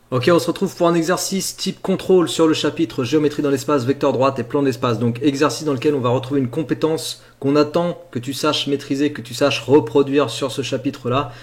Ok, on se retrouve pour un exercice type contrôle sur le chapitre géométrie dans l'espace, vecteur droite et plan d'espace. Donc exercice dans lequel on va retrouver une compétence qu'on attend que tu saches maîtriser, que tu saches reproduire sur ce chapitre-là,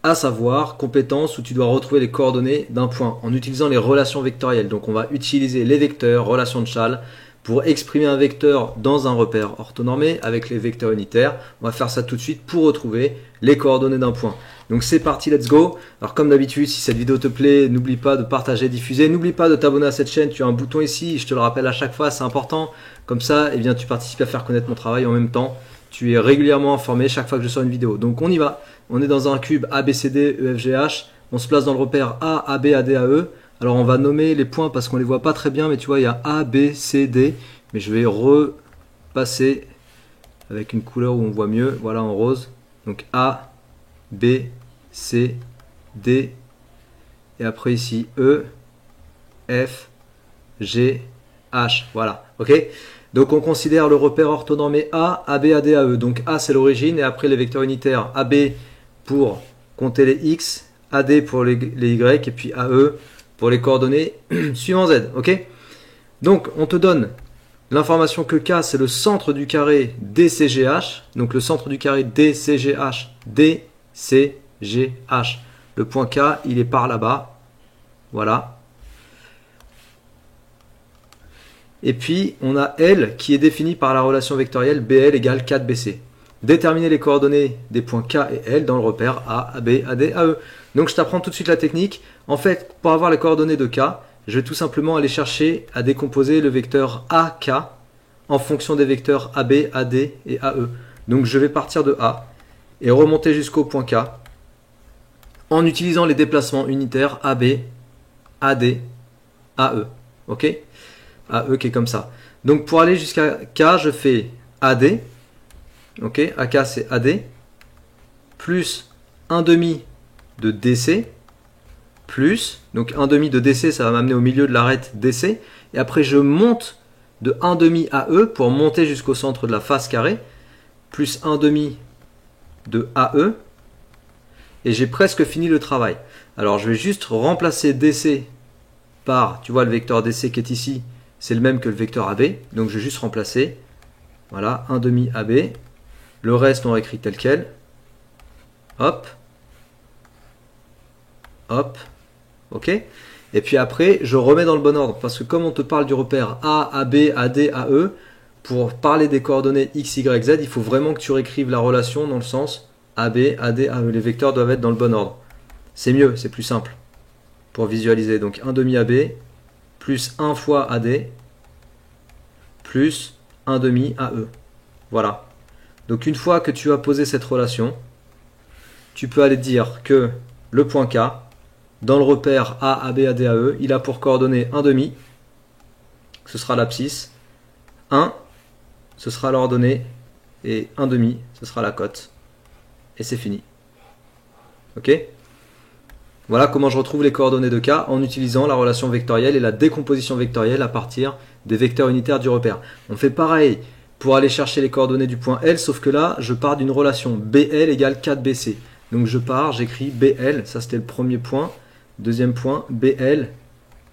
à savoir compétence où tu dois retrouver les coordonnées d'un point en utilisant les relations vectorielles. Donc on va utiliser les vecteurs, relations de Chasles, pour exprimer un vecteur dans un repère orthonormé avec les vecteurs unitaires. On va faire ça tout de suite pour retrouver les coordonnées d'un point. Donc c'est parti, let's go. Alors comme d'habitude, si cette vidéo te plaît, n'oublie pas de partager, diffuser. N'oublie pas de t'abonner à cette chaîne, tu as un bouton ici, je te le rappelle à chaque fois, c'est important. Comme ça, eh bien, tu participes à faire connaître mon travail en même temps. Tu es régulièrement informé chaque fois que je sors une vidéo. Donc on y va. On est dans un cube ABCD, EFGH. On se place dans le repère A, AB, AD, AE. Alors on va nommer les points parce qu'on les voit pas très bien, mais tu vois, il y a A, B, C, D. Mais je vais repasser avec une couleur où on voit mieux. Voilà, en rose. Donc A, B, C, D, et après ici E, F, G, H. Voilà, ok. Donc on considère le repère orthonormé A, AB, AD, AE. Donc A c'est l'origine et après les vecteurs unitaires AB pour compter les X, AD pour les Y et puis AE pour les coordonnées suivant Z, ok. Donc on te donne l'information que K c'est le centre du carré DCGH. Donc le centre du carré DCGH, DCGH. Le point K, il est par là-bas. Voilà. Et puis, on a L qui est défini par la relation vectorielle BL égale 4BC. Déterminer les coordonnées des points K et L dans le repère A, AB, AD, AE. Donc, je t'apprends tout de suite la technique. En fait, pour avoir les coordonnées de K, je vais tout simplement aller chercher à décomposer le vecteur AK en fonction des vecteurs AB, AD et AE. Donc, je vais partir de A et remonter jusqu'au point K en utilisant les déplacements unitaires AB, AD, AE. Ok? AE qui est comme ça. Donc pour aller jusqu'à K, je fais AD. Ok? AK c'est AD. Plus 1 demi de DC. Plus, donc 1 demi de DC, ça va m'amener au milieu de l'arête DC. Et après je monte de 1 demi AE pour monter jusqu'au centre de la face carrée. Plus 1 demi de AE. Et j'ai presque fini le travail. Alors je vais juste remplacer DC par, tu vois le vecteur DC qui est ici, c'est le même que le vecteur AB. Donc je vais juste remplacer. Voilà, 1 demi AB. Le reste on réécrit tel quel. Hop. Hop. Ok. Et puis après, je remets dans le bon ordre. Parce que comme on te parle du repère A, AB, AD, AE, pour parler des coordonnées X, Y, Z, il faut vraiment que tu réécrives la relation dans le sens AB, AD, AE. Les vecteurs doivent être dans le bon ordre. C'est mieux, c'est plus simple pour visualiser. Donc 1 demi AB plus 1 fois AD plus 1 demi AE. Voilà. Donc une fois que tu as posé cette relation, tu peux aller dire que le point K, dans le repère A, AB, AD, AE, il a pour coordonnées 1 demi, ce sera l'abscisse, 1, ce sera l'ordonnée, et 1 demi, ce sera la cote. Et c'est fini. Ok? Voilà comment je retrouve les coordonnées de K en utilisant la relation vectorielle et la décomposition vectorielle à partir des vecteurs unitaires du repère. On fait pareil pour aller chercher les coordonnées du point L, sauf que là, je pars d'une relation BL égale 4BC. Donc je pars, j'écris BL, ça c'était le premier point. Deuxième point, BL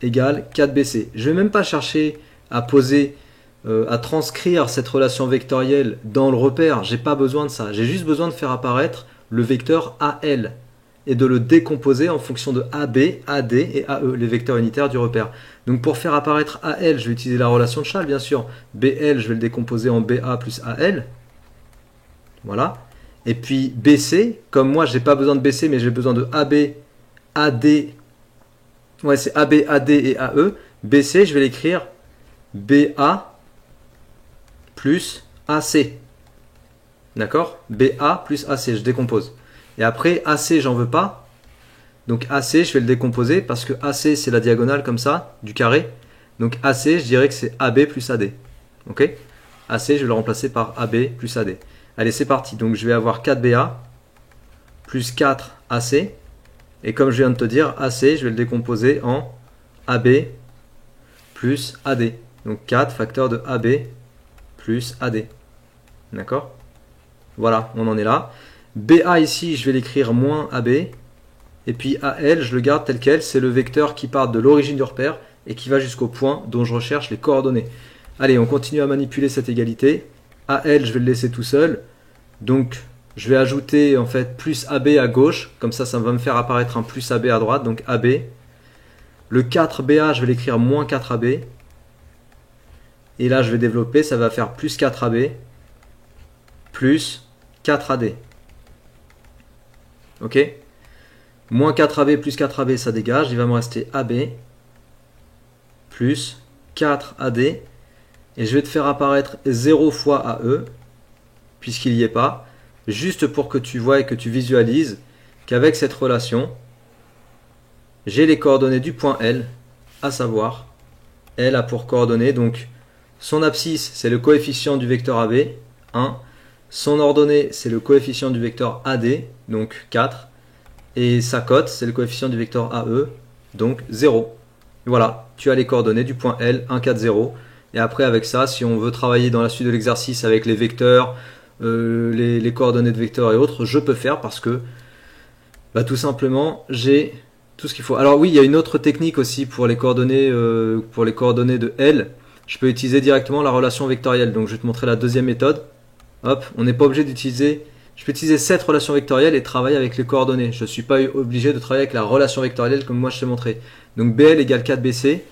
égale 4BC. Je ne vais même pas chercher à poser, à transcrire cette relation vectorielle dans le repère. J'ai pas besoin de ça. J'ai juste besoin de faire apparaître le vecteur AL et de le décomposer en fonction de AB, AD et AE, les vecteurs unitaires du repère. Donc pour faire apparaître AL, je vais utiliser la relation de Chasles, bien sûr. BL, je vais le décomposer en BA plus AL. Voilà. Et puis BC, comme moi, j'ai pas besoin de BC, mais j'ai besoin de AB, AD. Ouais, c'est AB, AD et AE. BC, je vais l'écrire BA plus AC. D'accord? BA plus AC, je décompose. Et après, AC, j'en veux pas. Donc AC, je vais le décomposer parce que AC, c'est la diagonale comme ça, du carré. Donc AC, je dirais que c'est AB plus AD. Ok? AC, je vais le remplacer par AB plus AD. Allez, c'est parti. Donc je vais avoir 4BA plus 4AC. Et comme je viens de te dire, AC, je vais le décomposer en AB plus AD. Donc 4 facteur de AB plus AD. D'accord? Voilà, on en est là. BA ici, je vais l'écrire moins AB. Et puis AL, je le garde tel quel, c'est le vecteur qui part de l'origine du repère et qui va jusqu'au point dont je recherche les coordonnées. Allez, on continue à manipuler cette égalité. AL, je vais le laisser tout seul. Donc, je vais ajouter en fait plus AB à gauche. Comme ça va me faire apparaître un plus AB à droite. Donc AB. Le 4BA, je vais l'écrire moins 4AB. Et là, je vais développer. Ça va faire plus 4AB. Plus 4AD. Ok? Moins 4AB plus 4AB, ça dégage. Il va me rester AB. Plus 4AD. Et je vais te faire apparaître 0 fois AE, puisqu'il n'y est pas, juste pour que tu vois et que tu visualises qu'avec cette relation, j'ai les coordonnées du point L, à savoir, L a pour coordonnées, donc son abscisse, c'est le coefficient du vecteur AB, 1, son ordonnée, c'est le coefficient du vecteur AD, donc 4, et sa cote, c'est le coefficient du vecteur AE, donc 0. Voilà, tu as les coordonnées du point L, 1, 4, 0. Et après, avec ça, si on veut travailler dans la suite de l'exercice avec les vecteurs, les coordonnées de vecteurs et autres, je peux faire parce que tout simplement, j'ai tout ce qu'il faut. Alors oui, il y a une autre technique aussi pour les coordonnées de L. Je peux utiliser directement la relation vectorielle. Donc je vais te montrer la deuxième méthode. Hop, on n'est pas obligé d'utiliser... Je peux utiliser cette relation vectorielle et travailler avec les coordonnées. Je ne suis pas obligé de travailler avec la relation vectorielle comme moi je t'ai montré. Donc BL égale 4BC.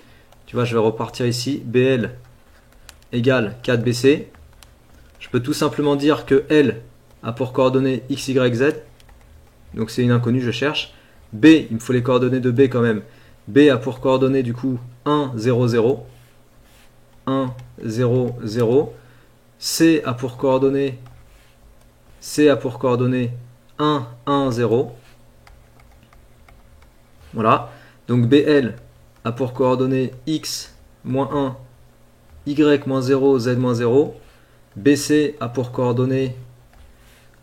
Tu vois, je vais repartir ici. BL égale 4BC. Je peux tout simplement dire que L a pour coordonnées x, y, z. Donc c'est une inconnue, je cherche. B, il me faut les coordonnées de B quand même. B a pour coordonnées du coup 1, 0, 0. 1, 0, 0. C a pour coordonnées 1, 1, 0. Voilà. Donc BL a pour coordonnées x, moins 1, y-0, z-0. BC a pour coordonnées,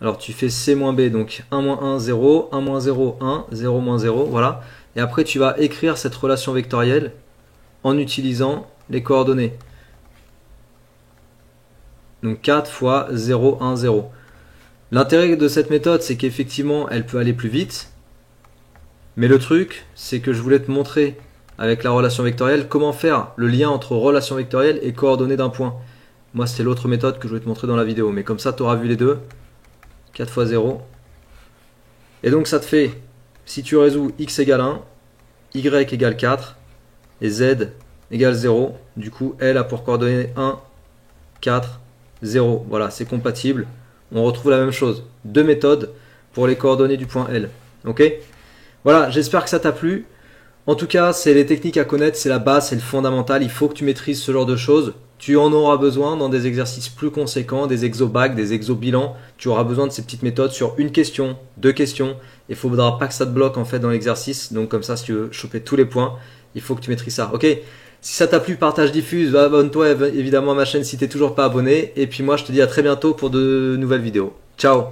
alors tu fais C-B, donc 1-1, 0, 1-0, 1, 0-0, voilà. Et après tu vas écrire cette relation vectorielle en utilisant les coordonnées. Donc 4 fois 0, 1, 0. L'intérêt de cette méthode, c'est qu'effectivement, elle peut aller plus vite. Mais le truc, c'est que je voulais te montrer avec la relation vectorielle comment faire le lien entre relation vectorielle et coordonnées d'un point. Moi, c'était l'autre méthode que je vais te montrer dans la vidéo. Mais comme ça, tu auras vu les deux. 4 fois 0. Et donc, ça te fait, si tu résous x égale 1, y égale 4, et z égale 0. Du coup, L a pour coordonnées 1, 4, 0. Voilà, c'est compatible. On retrouve la même chose. Deux méthodes pour les coordonnées du point L. Ok? Voilà, j'espère que ça t'a plu. En tout cas, c'est les techniques à connaître, c'est la base, c'est le fondamental. Il faut que tu maîtrises ce genre de choses. Tu en auras besoin dans des exercices plus conséquents, des exo-bacs, des exo-bilans. Tu auras besoin de ces petites méthodes sur une question, deux questions. Il ne faudra pas que ça te bloque en fait dans l'exercice. Donc comme ça, si tu veux choper tous les points, il faut que tu maîtrises ça. Ok? Si ça t'a plu, partage, diffuse, abonne-toi évidemment à ma chaîne si tu n'es toujours pas abonné. Et puis moi, je te dis à très bientôt pour de nouvelles vidéos. Ciao!